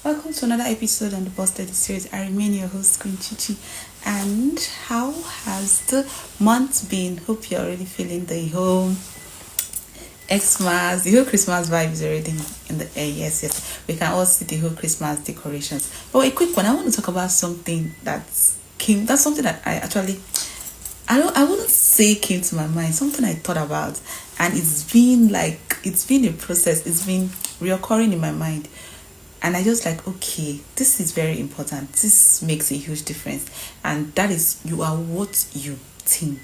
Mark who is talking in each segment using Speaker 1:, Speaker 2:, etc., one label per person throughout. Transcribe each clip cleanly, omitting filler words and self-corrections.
Speaker 1: Welcome to another episode on the Boss Lady series. I remain your host, Queen Chichi. And how has the month been? Hope you're already feeling the whole Xmas, the whole Christmas vibe is already in the air. Yes. We can all see the whole Christmas decorations. But a quick one, I want to talk about something that's something that I wouldn't say came to my mind, something I thought about, and it's been a process, it's been reoccurring in my mind. And I just like, okay, this is very important. This makes a huge difference. And that is, you are what you think.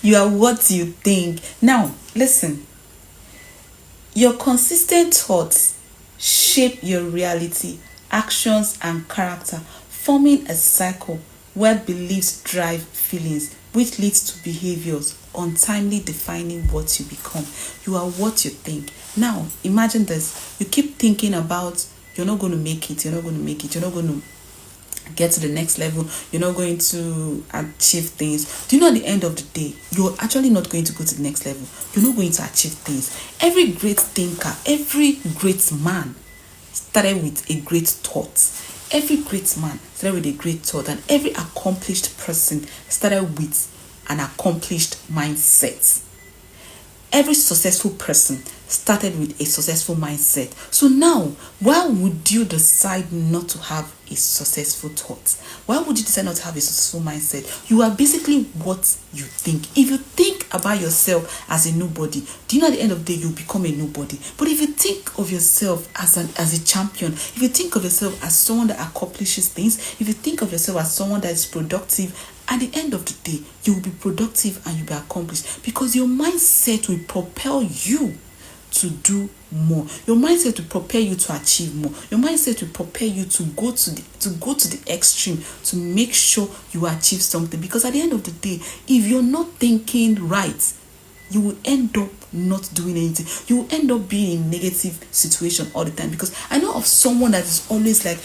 Speaker 1: You are what you think. Now, listen. Your consistent thoughts shape your reality, actions, and character, forming a cycle where beliefs drive feelings, which leads to behaviors, untimely defining what you become. You are what you think. Now, imagine this. You keep thinking about you're not going to make it, you're not going to make it, you're not going to get to the next level, you're not going to achieve things. Do you know at the end of the day, you're actually not going to go to the next level? You're not going to achieve things. Every great thinker, every great man started with a great thought. Every great man started with a great thought, and every accomplished person started with an accomplished mindset. Every successful person started with a successful mindset. So now, why would you decide not to have a successful thought? Why would you decide not to have a successful mindset? You are basically what you think. If you think about yourself as a nobody, do you know at the end of the day you become a nobody? But if you think of yourself as a champion, if you think of yourself as someone that accomplishes things, if you think of yourself as someone that is productive, at the end of the day, you will be productive and you'll be accomplished, because your mindset will propel you to do more. Your mindset will prepare you to achieve more. Your mindset will prepare you to go to the extreme to make sure you achieve something. Because at the end of the day, if you're not thinking right, you will end up not doing anything. You will end up being in a negative situation all the time. Because I know of someone that is always like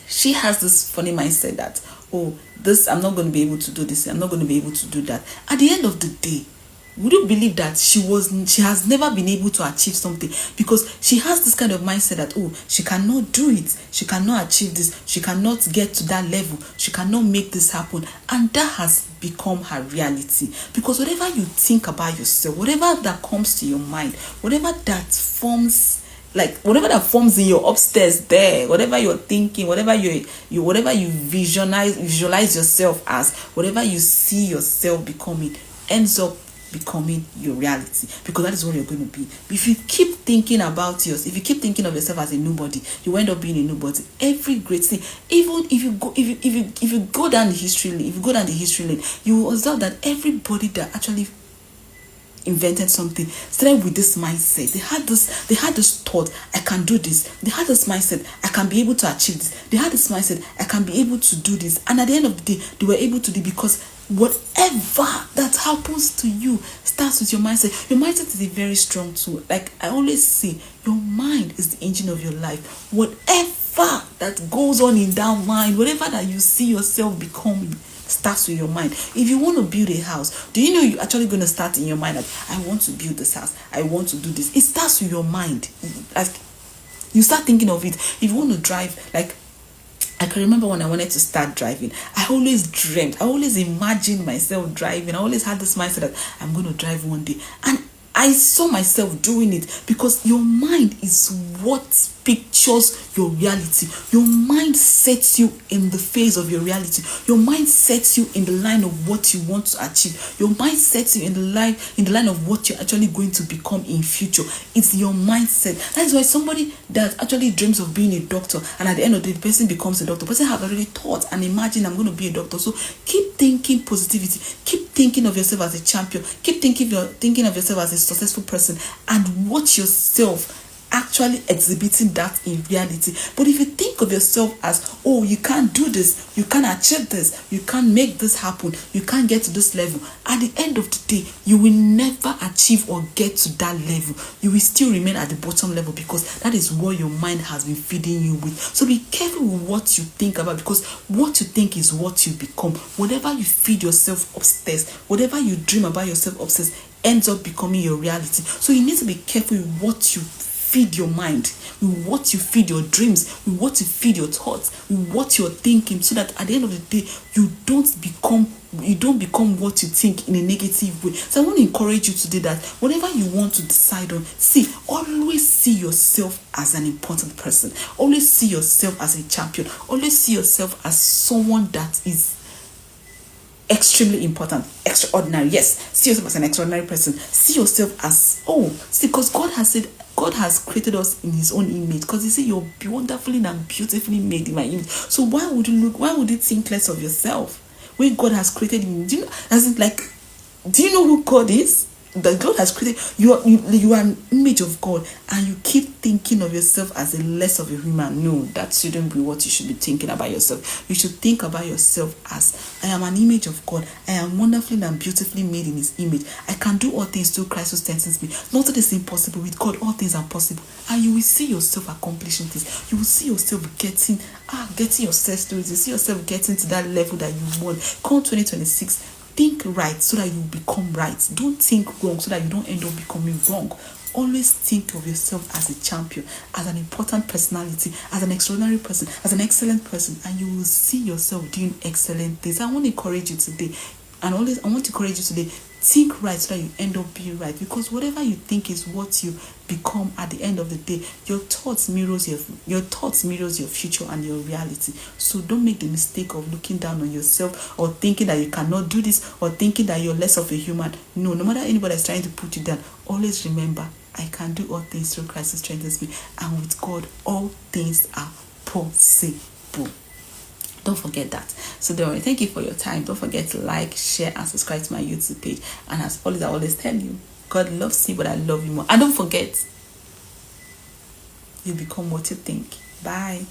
Speaker 1: she has this funny mindset that, oh, this, I'm not going to be able to do this, I'm not going to be able to do that. At the end of the day, would you believe that she has never been able to achieve something? Because she has this kind of mindset that, oh, she cannot do it, she cannot achieve this, she cannot get to that level, she cannot make this happen. And that has become her reality. Because whatever you think about yourself, whatever that comes to your mind, whatever that forms in your upstairs there, whatever you're thinking, whatever you visualize yourself as, whatever you see yourself becoming, ends up becoming your reality. Because that is what you're going to be. If you keep thinking about yours, if you keep thinking of yourself as a nobody, you end up being a nobody. Every great thing, even if you go down the history lane, you will observe that everybody that actually invented something started with this mindset. They had this thought, I can do this. They had this mindset, I can be able to achieve this. They had this mindset, I can be able to do this. And at the end of the day, they were able to do, because whatever that happens to you starts with your mindset. Your mindset is a very strong tool. Like I always say, your mind is the engine of your life. Whatever that goes on in that mind, whatever that you see yourself becoming, starts with your mind. If you want to build a house, do you know you're actually going to start in your mind that I want to build this house, I want to do this? It starts with your mind. Like you start thinking of it. If you want to drive, like I can remember when I wanted to start driving, I always imagined myself driving. I always had this mindset that I'm going to drive one day. And I saw myself doing it, because your mind is what pictures your reality. Your mind sets you in the phase of your reality. Your mind sets you in the line of what you want to achieve. Your mind sets you in the line of what you're actually going to become in future. It's your mindset. That is why somebody that actually dreams of being a doctor, and at the end of the day, the person becomes a doctor. The person have already thought and imagined, I'm going to be a doctor. So keep thinking positivity. Keep thinking of yourself as a champion. Keep thinking of yourself as a successful person, and watch yourself actually exhibiting that in reality. But if you think of yourself as, oh, you can't do this, you can't achieve this, you can't make this happen, you can't get to this level, at the end of the day, you will never achieve or get to that level. You will still remain at the bottom level, because that is what your mind has been feeding you with. So be careful with what you think about, because what you think is what you become. Whatever you feed yourself upstairs, whatever you dream about yourself upstairs, ends up becoming your reality. So you need to be careful with what you feed your mind, with what you feed your dreams, with what you feed your thoughts, with what you're thinking, so that at the end of the day, you don't become what you think in a negative way. So I want to encourage you today that whatever you want to decide on, always see yourself as an important person. Always see yourself as a champion. Always see yourself as someone that is extremely important, extraordinary. Yes, see yourself as an extraordinary person. See yourself as, because God has created us in his own image, because he said you're wonderfully and beautifully made in my image. So why would you think less of yourself when God has created you? Do you know who God is? That God has created you are an image of God, and you keep thinking of yourself as a less of a human. No, that shouldn't be what you should be thinking about yourself. You should think about yourself as, I am an image of God. I am wonderfully and beautifully made in his image. I can do all things through Christ who strengthens me. Nothing is impossible. With God, all things are possible. And you will see yourself accomplishing this. You will see yourself getting yourself stories. You see yourself getting to that level that you want. Come 2026. Think right so that you become right. Don't think wrong so that you don't end up becoming wrong. Always think of yourself as a champion, as an important personality, as an extraordinary person, as an excellent person, and you will see yourself doing excellent things. I want to encourage you today, I want to encourage you today, think right so that you end up being right, because whatever you think is what you become at the end of the day. Your thoughts mirrors your future and your reality. So don't make the mistake of looking down on yourself, or thinking that you cannot do this, or thinking that you're less of a human. No matter anybody is trying to put you down, always remember, I can do all things through Christ who strengthens me, and with God all things are possible. Don't forget that. So don't worry. Thank you for your time. Don't forget to like, share, and subscribe to my YouTube page. And as always, I always tell you, God loves you, but I love you more. And don't forget, you become what you think. Bye.